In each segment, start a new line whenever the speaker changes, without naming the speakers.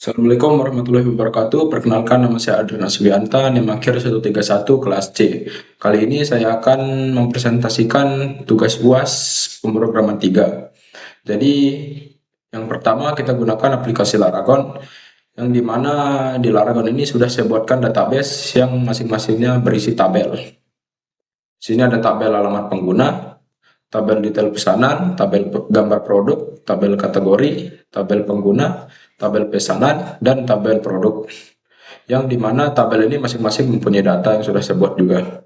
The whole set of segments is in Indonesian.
Assalamualaikum warahmatullahi wabarakatuh. Perkenalkan, nama saya Adrian Aswianta, NIM akhir 131 kelas C. Kali ini saya akan mempresentasikan tugas UAS pemrograman 3. Jadi, yang pertama kita gunakan aplikasi Laragon, yang dimana di Laragon ini sudah saya buatkan database yang masing-masingnya berisi tabel. Di sini ada tabel alamat pengguna, tabel detail pesanan, tabel gambar produk, tabel kategori, tabel pengguna, tabel pesanan, dan tabel produk. Yang dimana tabel ini masing-masing mempunyai data yang sudah saya buat juga.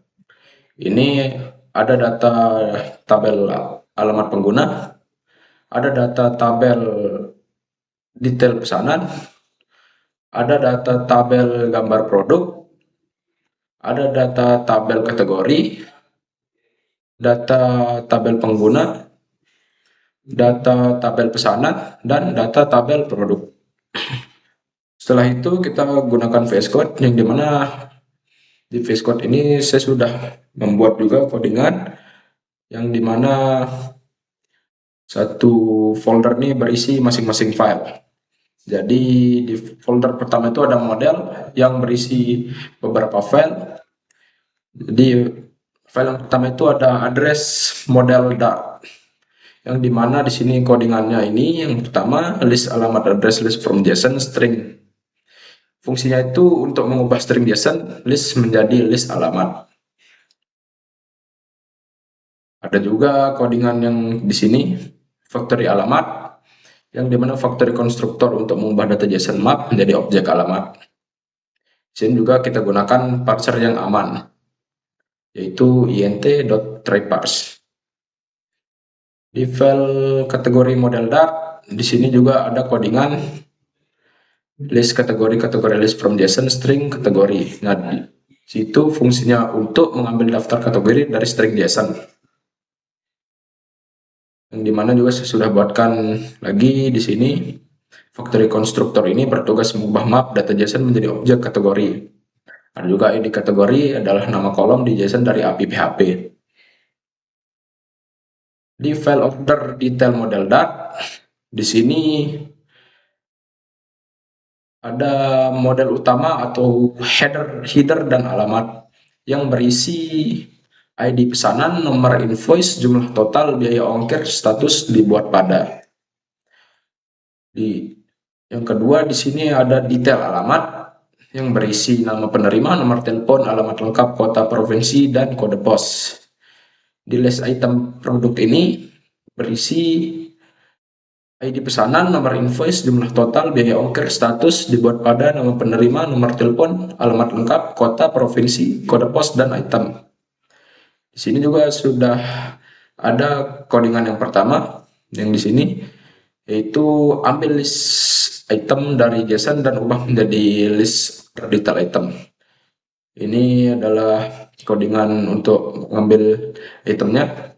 Ini ada data tabel alamat pengguna, ada data tabel detail pesanan, ada data tabel gambar produk, ada data tabel kategori, data tabel pengguna, data tabel pesanan, dan data tabel produk. Setelah itu kita gunakan VS Code, yang dimana di VS Code ini saya sudah membuat juga codingan, yang dimana satu folder ini berisi masing-masing file. Jadi di folder pertama itu ada model yang berisi beberapa file. Jadi file yang pertama itu ada address model dart, yang dimana di sini codingannya ini yang pertama list alamat address list from JSON string. Fungsinya itu untuk mengubah string JSON list menjadi list alamat. Ada juga codingan yang di sini factory alamat, yang dimana factory constructor untuk mengubah data JSON map menjadi objek alamat. Di sini juga kita gunakan parser yang aman, yaitu int.tryparse. Di file kategori model dart, di sini juga ada codingan list kategori list from JSON string kategori. Nah, di situ fungsinya untuk mengambil daftar kategori dari string JSON. Yang dimana juga saya sudah buatkan lagi di sini. Factory constructor ini bertugas mengubah map data JSON menjadi objek kategori. Ada juga id kategori adalah nama kolom di JSON dari API PHP. Di file order detail model dart, di sini ada model utama atau header dan alamat yang berisi ID pesanan, nomor invoice, jumlah total, biaya ongkir, status dibuat pada. Yang kedua di sini ada detail alamat yang berisi nama penerima, nomor telepon, alamat lengkap, kota, provinsi, dan kode pos. Di list item produk ini berisi ID pesanan, nomor invoice, jumlah total, biaya ongkir, status dibuat pada, nama penerima, nomor telepon, alamat lengkap, kota, provinsi, kode pos, dan item. Di sini juga sudah ada codingan yang pertama yang di sini, yaitu ambil list item dari JSON dan ubah menjadi list detail item. Ini adalah codingan untuk mengambil itemnya.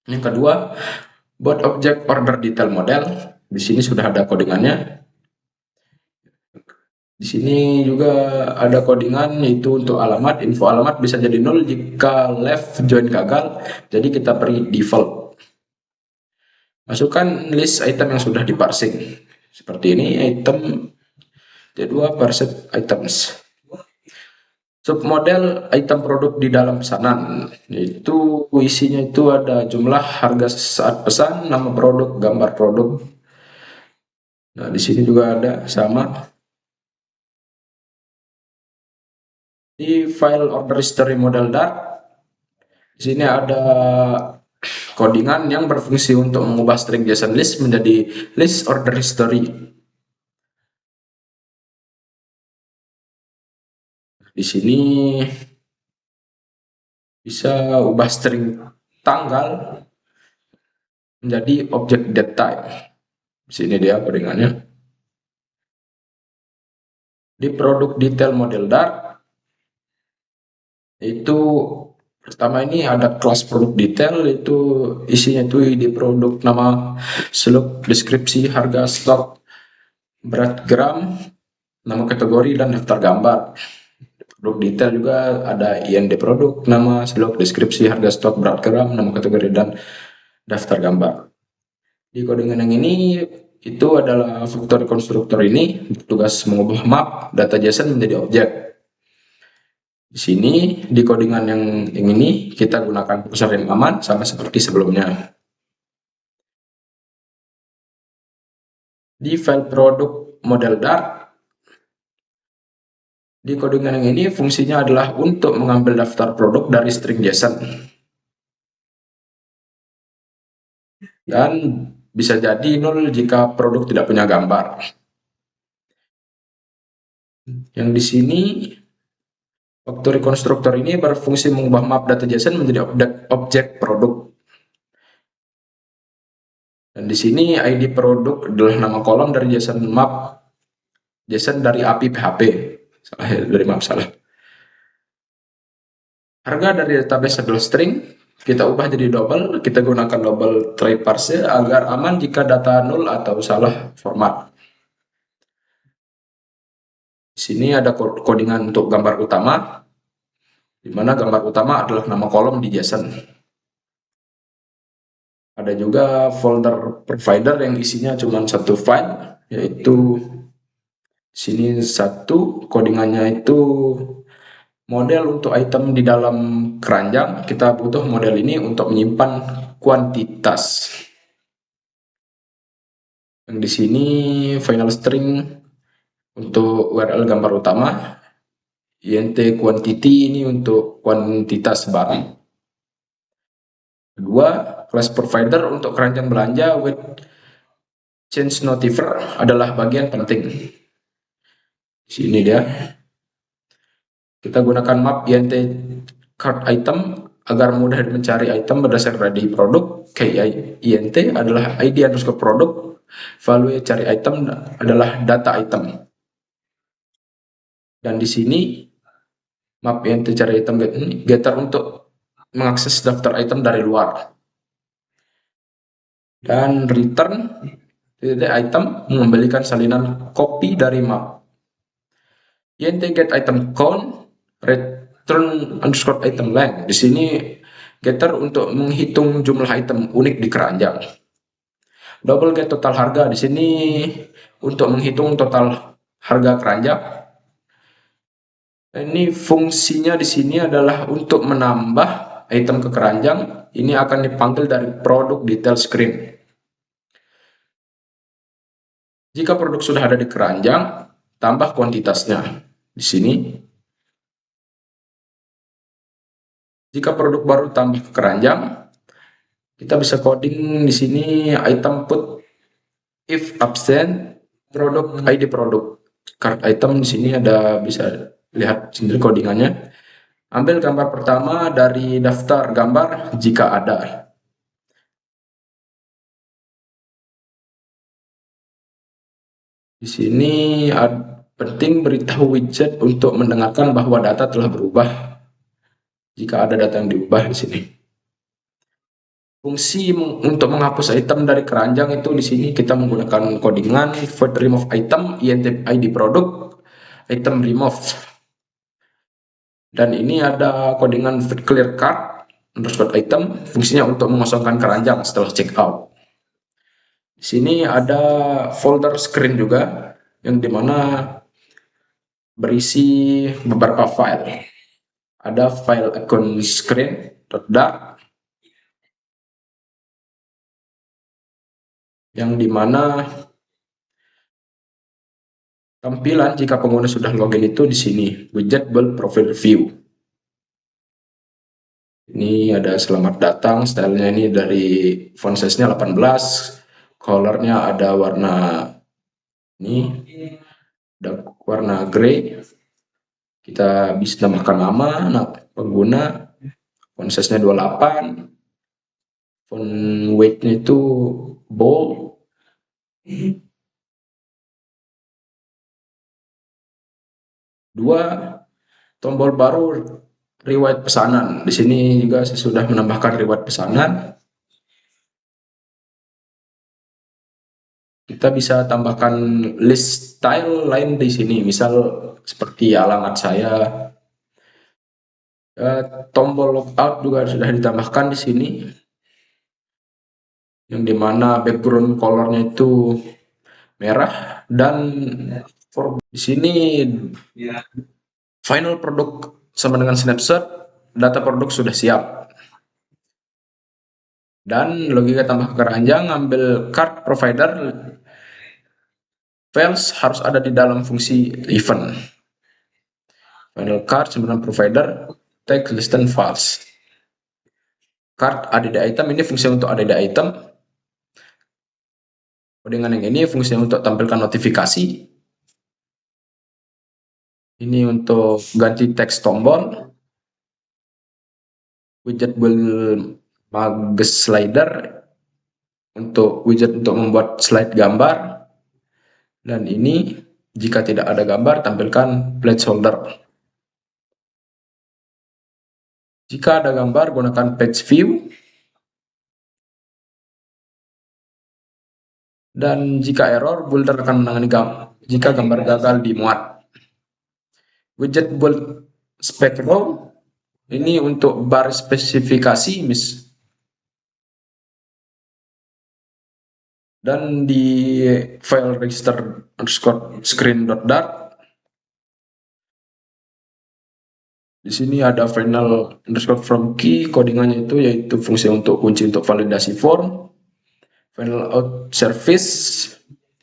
Yang kedua, buat objek order detail model. Di sini sudah ada codingannya. Di sini juga ada codingan, yaitu untuk alamat. Info alamat bisa jadi 0 jika left join gagal. Jadi kita beri default. Masukkan list item yang sudah diparsing. Seperti ini, item D2 parsed items. Submodel item produk di dalam pesanan, yaitu isinya itu ada jumlah, harga saat pesan, nama produk, gambar produk. Nah, di sini juga ada sama. Di file order history model dart, di sini ada codingan yang berfungsi untuk mengubah string JSON list menjadi list order history. Di sini bisa ubah string tanggal menjadi objek date time. Di sini dia codingannya. Di produk detail model dart, itu pertama ini ada kelas produk detail, itu isinya itu di produk, nama, seluk, deskripsi, harga, stok, berat gram, nama kategori, dan daftar gambar. Produk detail juga ada IND produk, nama, seluk, deskripsi, harga, stok, berat gram, nama kategori, dan daftar gambar. Di codingan yang ini itu adalah factory constructor ini bertugas mengubah map data JSON menjadi objek. Di sini di codingan yang ini kita gunakan kursor yang aman sama seperti sebelumnya. Di file produk model Dart, di codingan yang ini fungsinya adalah untuk mengambil daftar produk dari string JSON. Dan bisa jadi nol jika produk tidak punya gambar. Yang di sini factory constructor ini berfungsi mengubah map data JSON menjadi objek produk. Dan di sini ID produk adalah nama kolom dari JSON map JSON dari API PHP. Salah. Harga dari database adalah string, kita ubah jadi double, kita gunakan double try parse agar aman jika data null atau salah format. Di sini ada codingan untuk gambar utama, di mana gambar utama adalah nama kolom di JSON. Ada juga folder provider yang isinya cuma satu file, yaitu di sini satu codingannya itu model untuk item di dalam keranjang. Kita butuh model ini untuk menyimpan kuantitas. Yang di sini final string untuk URL gambar utama, int quantity ini untuk kuantitas barang. Kedua, class provider untuk keranjang belanja with change notifier adalah bagian penting. Di sini dia. Kita gunakan map int cart item agar mudah mencari item berdasarkan ID produk. int adalah ID underscore produk. Value cari item adalah data item. Dan di sini map int cari item getter untuk mengakses daftar item dari luar. Dan return item mengembalikan salinan copy dari map. int get item count return underscore item length. Di sini getter untuk menghitung jumlah item unik di keranjang. Double get total harga di sini untuk menghitung total harga keranjang. Ini fungsinya di sini adalah untuk menambah item ke keranjang. Ini akan dipanggil dari produk detail screen. Jika produk sudah ada di keranjang, tambah kuantitasnya. Di sini, jika produk baru tambah ke keranjang, kita bisa coding di sini item put if absent produk ID produk. Card item di sini ada, bisa lihat sendiri codingannya. Ambil gambar pertama dari daftar gambar jika ada. Di sini penting beritahu widget untuk mendengarkan bahwa data telah berubah. Jika ada data yang diubah di sini. Fungsi untuk menghapus item dari keranjang itu di sini kita menggunakan codingan void remove item int ID produk item remove. Dan ini ada codingan void clear cart underscore item, fungsinya untuk mengosongkan keranjang setelah checkout. Di sini ada folder screen juga yang dimana berisi beberapa file. Ada file account screen.dart yang dimana tampilan jika pengguna sudah login itu di sini widget build profile view. Ini ada selamat datang, stylenya ini dari font size-nya 18, colornya ada warna ini, ada warna grey. Kita bisa tambahkan nama pengguna, font size-nya 28, font weight-nya itu bold. Dua, tombol baru riwayat pesanan. Di sini juga saya sudah menambahkan riwayat pesanan. Kita bisa tambahkan list style lain di sini, misal seperti alamat saya. Tombol logout juga sudah ditambahkan di sini, yang dimana background colornya itu merah, dan di sini final produk sama dengan snapshot, data produk sudah siap. Dan logika tambah keranjang, ambil card provider, files harus ada di dalam fungsi event. Final card sama provider, text list and files. Card add item, ini fungsi untuk add item. Dengan yang ini fungsinya untuk tampilkan notifikasi. Ini untuk ganti teks tombol. Widget will mag slider, untuk widget untuk membuat slide gambar. Dan ini jika tidak ada gambar, tampilkan placeholder. Jika ada gambar, gunakan page view. Dan jika error, builder akan menangani jika gambar gagal dimuat. Widget build spec row, ini untuk bar spesifikasi, dan di file register underscore screen.dart, di sini ada final underscore from key, codingannya itu yaitu fungsi untuk kunci untuk validasi form. Final out service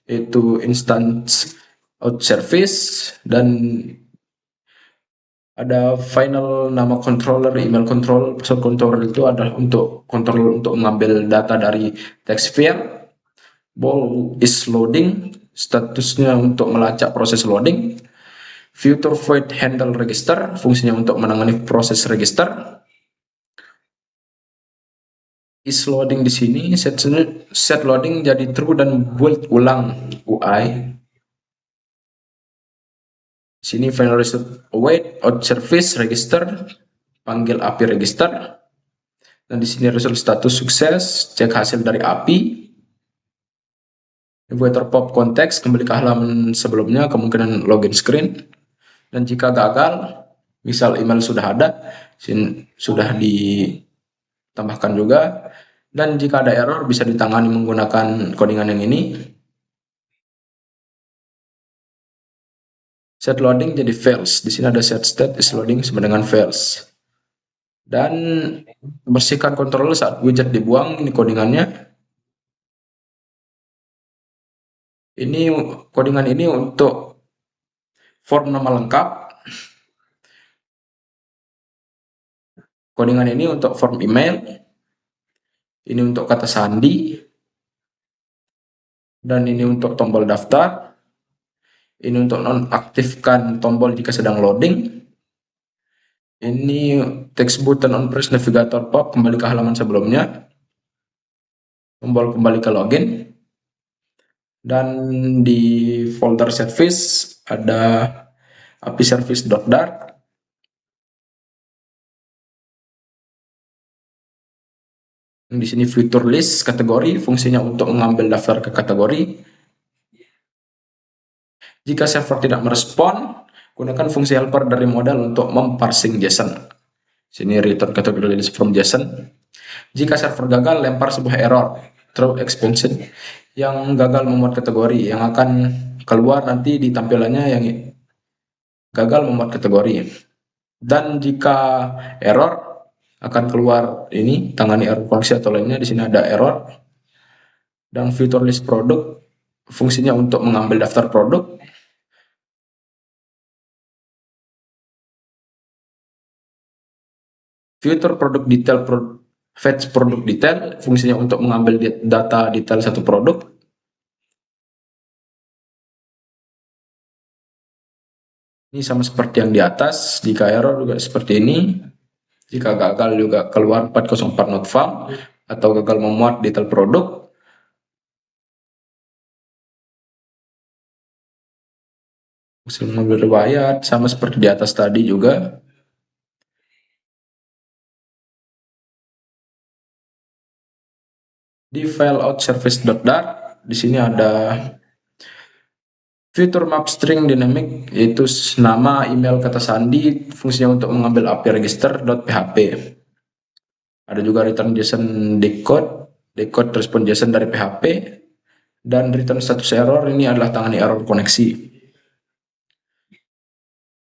itu instance out service, dan ada final nama controller, email control, password controller itu adalah untuk control untuk mengambil data dari text field. Ball is loading, statusnya untuk melacak proses loading. Future void handle register, fungsinya untuk menangani proses register. Is loading di sini, set loading jadi true dan build ulang UI. Sini final result await out service register, panggil API register. Dan di sini result status sukses, cek hasil dari API. Inverter pop konteks, kembali ke halaman sebelumnya, kemungkinan login screen. Dan jika gagal, misal email sudah ada, sudah ditambahkan juga. Dan jika ada error, bisa ditangani menggunakan codingan yang ini. Set loading jadi fails. Di sini ada set state is loading sama dengan fails. Dan bersihkan controller saat widget dibuang, ini codingannya. Ini codingan ini untuk form nama lengkap. Codingan ini untuk form email. Ini untuk kata sandi. Dan ini untuk tombol daftar. Ini untuk nonaktifkan tombol jika sedang loading. Ini text button on press navigator pop, kembali ke halaman sebelumnya. Tombol kembali ke login. Dan di folder service ada API service.dart. Di sini future list kategori, fungsinya untuk mengambil daftar ke kategori. Jika server tidak merespon, gunakan fungsi helper dari model untuk memparsing JSON. Sini return category list from JSON. Jika server gagal, lempar sebuah error throw expansion yang gagal memuat kategori, yang akan keluar nanti di tampilannya yang gagal memuat kategori. Dan jika error, akan keluar ini tangani error koneksi atau lainnya. Di sini ada error. Dan future list produk, fungsinya untuk mengambil daftar produk. Future produk detail, fetch produk detail, fungsinya untuk mengambil data detail satu produk. Ini sama seperti yang di atas. Jika error juga seperti ini. Jika gagal juga keluar 404 not found atau gagal memuat detail produk. Fungsi mengambil riwayat sama seperti di atas tadi juga. Di file out service.dart, di sini ada fitur map string dynamic, yaitu nama, email, kata sandi, fungsinya untuk mengambil API register.php. Ada juga return JSON decode respon JSON dari PHP. dan return status error ini adalah tangani error koneksi.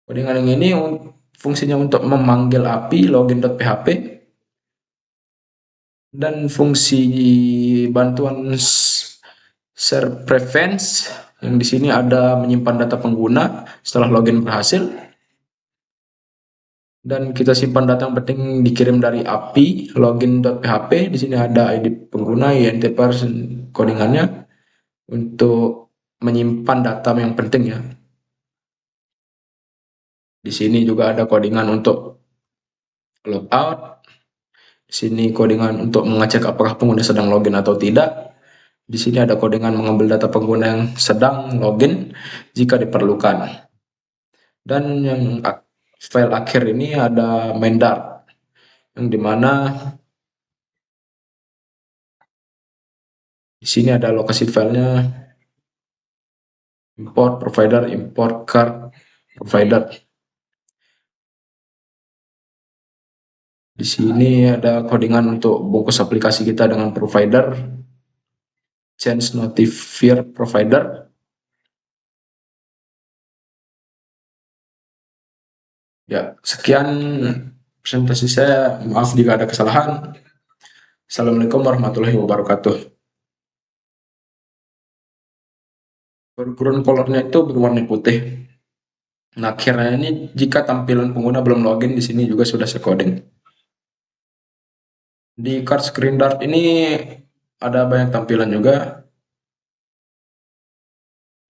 Codingan yang ini fungsinya untuk memanggil API login.php dan fungsi bantuan share preference yang di sini ada menyimpan data pengguna setelah login berhasil, dan kita simpan data yang penting dikirim dari API login.php. Di sini ada ID pengguna, INT person, codingannya untuk menyimpan data yang penting ya. Di sini juga ada codingan untuk logout. Di sini codingan untuk mengecek apakah pengguna sedang login atau tidak. Di sini ada codingan mengambil data pengguna yang sedang login jika diperlukan. Dan yang file akhir ini ada main.dart, yang dimana di sini ada lokasi filenya, import provider, import card provider. Di sini ada codingan untuk bungkus aplikasi kita dengan provider, change notifier provider. Ya, sekian presentasi saya. Maaf jika ada kesalahan. Assalamualaikum warahmatullahi wabarakatuh. Background colornya itu berwarna putih. Nah, akhirnya ini jika tampilan pengguna belum login, di sini juga sudah saya coding. Di card screen dart ini ada banyak tampilan juga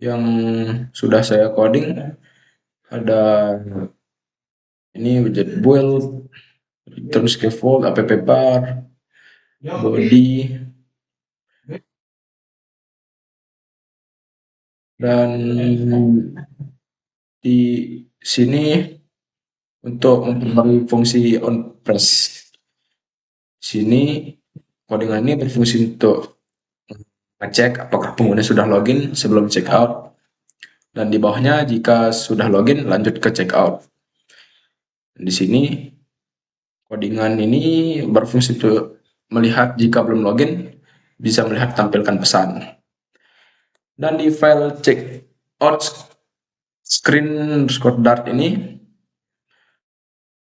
yang sudah saya coding. Ada ini widget build, return scaffold, app bar, body, dan di sini untuk memperbarui fungsi on press. Sini codingan ini berfungsi untuk ngecek apakah pengguna sudah login sebelum check out, dan di bawahnya jika sudah login lanjut ke check out. Di sini codingan ini berfungsi untuk melihat jika belum login, bisa melihat tampilkan pesan. Dan di file check out screen dart ini,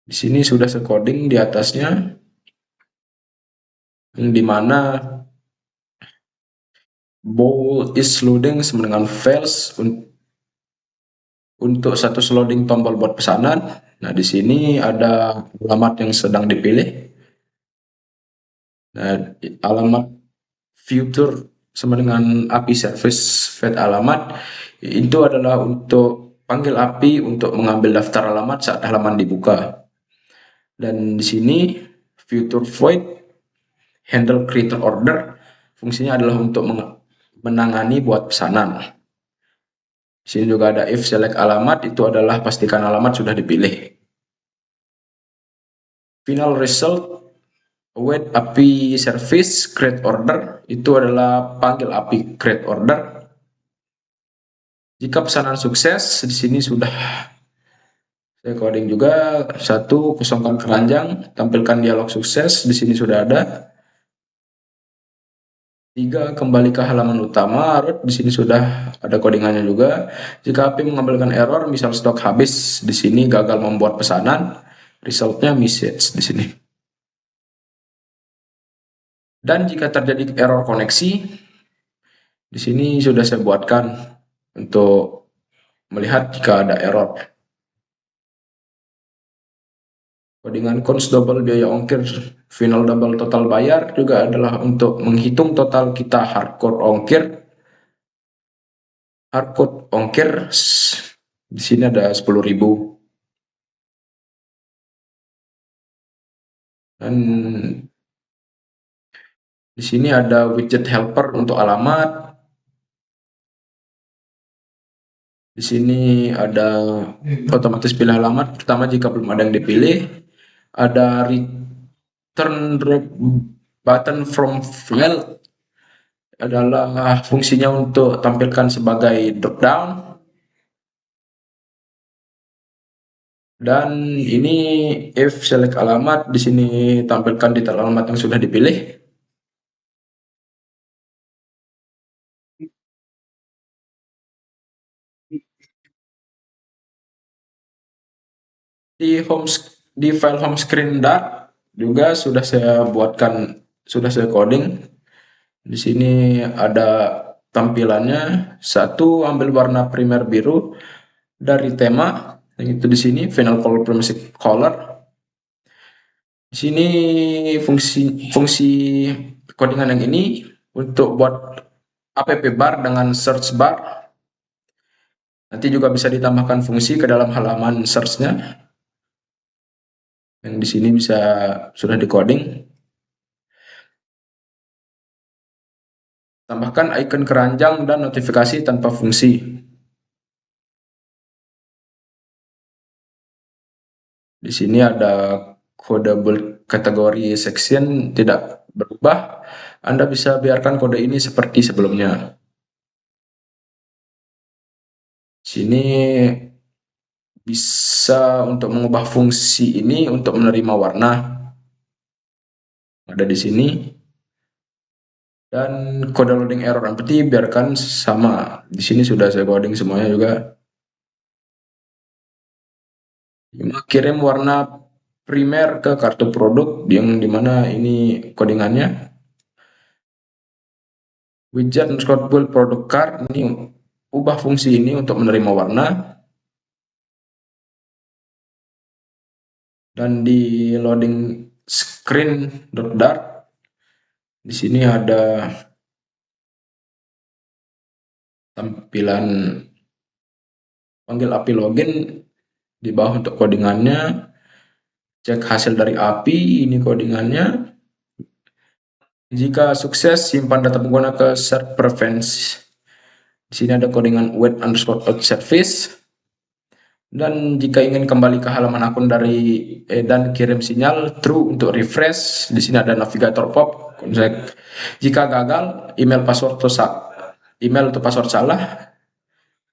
di sini sudah saya coding di atasnya, yang dimana bowl is loading sama dengan fails untuk status loading tombol buat pesanan. Nah, di sini ada alamat yang sedang dipilih. Nah, alamat future sama dengan API service fetch alamat itu adalah untuk panggil API untuk mengambil daftar alamat saat halaman dibuka. Dan di sini future void handle creator order fungsinya adalah untuk menangani buat pesanan. Di sini juga ada if select alamat, itu adalah pastikan alamat sudah dipilih. Final result await API service create order, itu adalah panggil API create order. Jika pesanan sukses, di sini sudah saya coding juga. 1, kosongkan keranjang, tampilkan dialog sukses, di sini sudah ada. 3, kembali ke halaman utama, root, di sini sudah ada codingannya juga. Jika API mengambilkan error, misal stok habis, di sini gagal membuat pesanan, resultnya message di sini. Dan jika terjadi error koneksi, di sini sudah saya buatkan untuk melihat jika ada error. Codingan cons double biaya ongkir, final double total bayar juga adalah untuk menghitung total kita hardcore ongkir. Hardcode ongkir di sini ada 10.000. Dan di sini ada widget helper untuk alamat. Di sini ada otomatis pilih alamat pertama jika belum ada yang dipilih. Ada return drop button from file, adalah fungsinya untuk tampilkan sebagai drop down. Dan ini if select alamat, di sini tampilkan detail alamat yang sudah dipilih. Di file home screen Dart juga sudah saya buatkan, sudah saya coding. Di sini ada tampilannya. Satu, ambil warna primer biru dari tema, yang itu di sini final color permissive color. Di sini fungsi codingan yang ini untuk buat app bar dengan search bar. Nanti juga bisa ditambahkan fungsi ke dalam halaman search-nya. Yang di sini bisa sudah di coding. Tambahkan icon keranjang dan notifikasi tanpa fungsi. Di sini ada kode kategori section tidak berubah. Anda bisa biarkan kode ini seperti sebelumnya. Sini bisa untuk mengubah fungsi ini untuk menerima warna. Ada di sini. Dan kode loading error empty biarkan sama. Di sini sudah saya coding semuanya juga. Kirim warna primer ke kartu produk yang dimana ini codingannya. Widget underscore build product card, ini ubah fungsi ini untuk menerima warna. Dan di loading screen.dart, di sini ada tampilan panggil API login di bawah untuk codingannya. Cek hasil dari API, ini codingannya. Jika sukses, simpan data pengguna ke search preference. Di sini ada codingan wait underscore out service. Dan jika ingin kembali ke halaman akun dari dan kirim sinyal true untuk refresh, di sini ada navigator pop. Jika gagal, email atau password salah,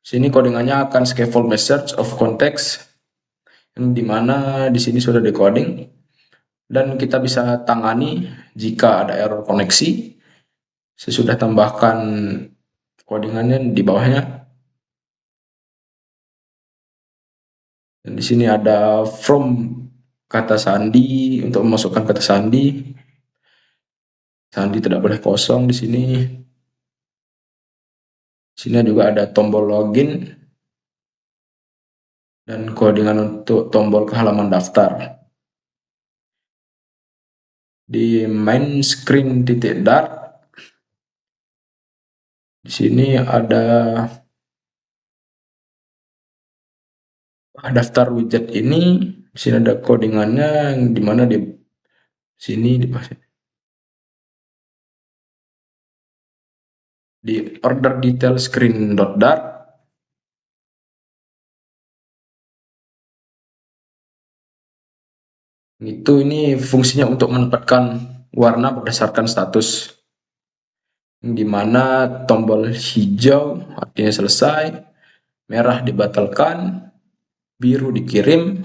sini codingannya akan scaffold message of context, yang dimana di sini sudah decoding. Dan kita bisa tangani jika ada error koneksi. Saya sudah tambahkan codingannya di bawahnya. Dan di sini ada from kata sandi untuk memasukkan kata sandi. Sandi tidak boleh kosong di sini. Di sini juga ada tombol login dan codingan untuk tombol ke halaman daftar. Di main screen titik dart, di sini ada daftar widget ini. Di sini ada codingannya yang dimana di sini di order detail screen.dart. Itu ini fungsinya untuk menempatkan warna berdasarkan status, yang dimana tombol hijau artinya selesai, merah dibatalkan, biru dikirim,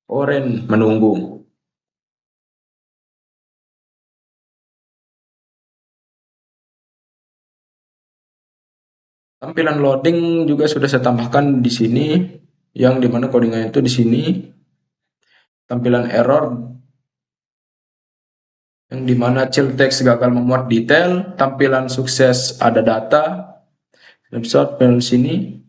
oranye menunggu. Tampilan loading juga sudah saya tambahkan di sini, yang dimana codingannya itu di sini. Tampilan error, yang dimana child text gagal memuat detail. Tampilan sukses ada data. Snapshot panel sini.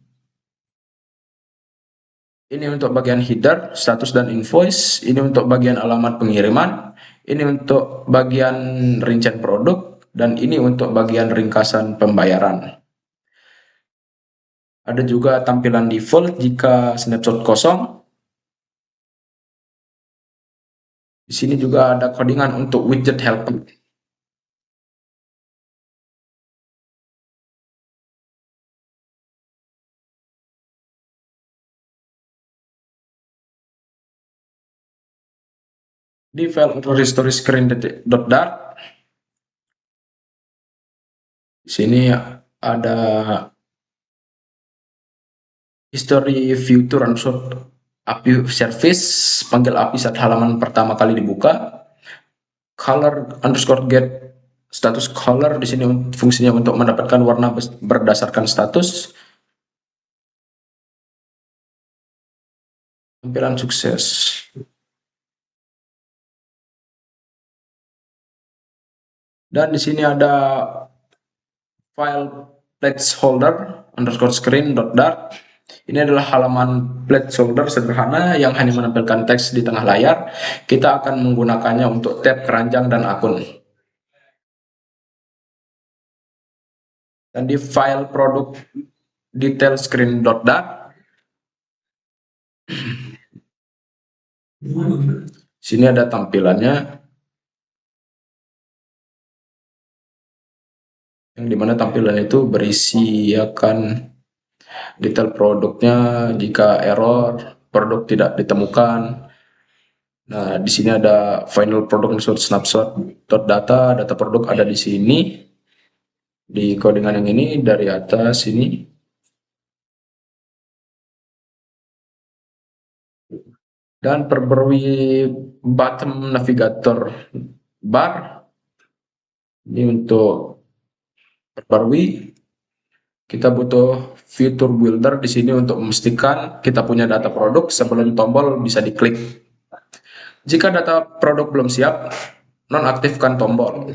Ini untuk bagian header, status dan invoice. Ini untuk bagian alamat pengiriman. Ini untuk bagian rincian produk. Dan ini untuk bagian ringkasan pembayaran. Ada juga tampilan default jika snapshot kosong. Di sini juga ada codingan untuk widget helper. Di file history screen.dart, di sini ada history view to run API service, panggil API saat halaman pertama kali dibuka. Color underscore get status color, di sini fungsinya untuk mendapatkan warna berdasarkan status. Tampilan sukses. Dan di sini ada file placeholder underscore screen dot dart. Ini adalah halaman placeholder sederhana yang hanya menampilkan teks di tengah layar. Kita akan menggunakannya untuk tab keranjang dan akun. Dan di file produk detail screen dot dart, sini ada tampilannya, yang dimana tampilan itu berisi akan detail produknya jika error produk tidak ditemukan. Nah, di sini ada final product snapshot data, data produk ada di sini di codingan yang ini dari atas ini. Dan perbarui bottom navigator bar ini untuk perbarui. Kita butuh fitur builder di sini untuk memastikan kita punya data produk sebelum tombol bisa diklik. Jika data produk belum siap, nonaktifkan tombol.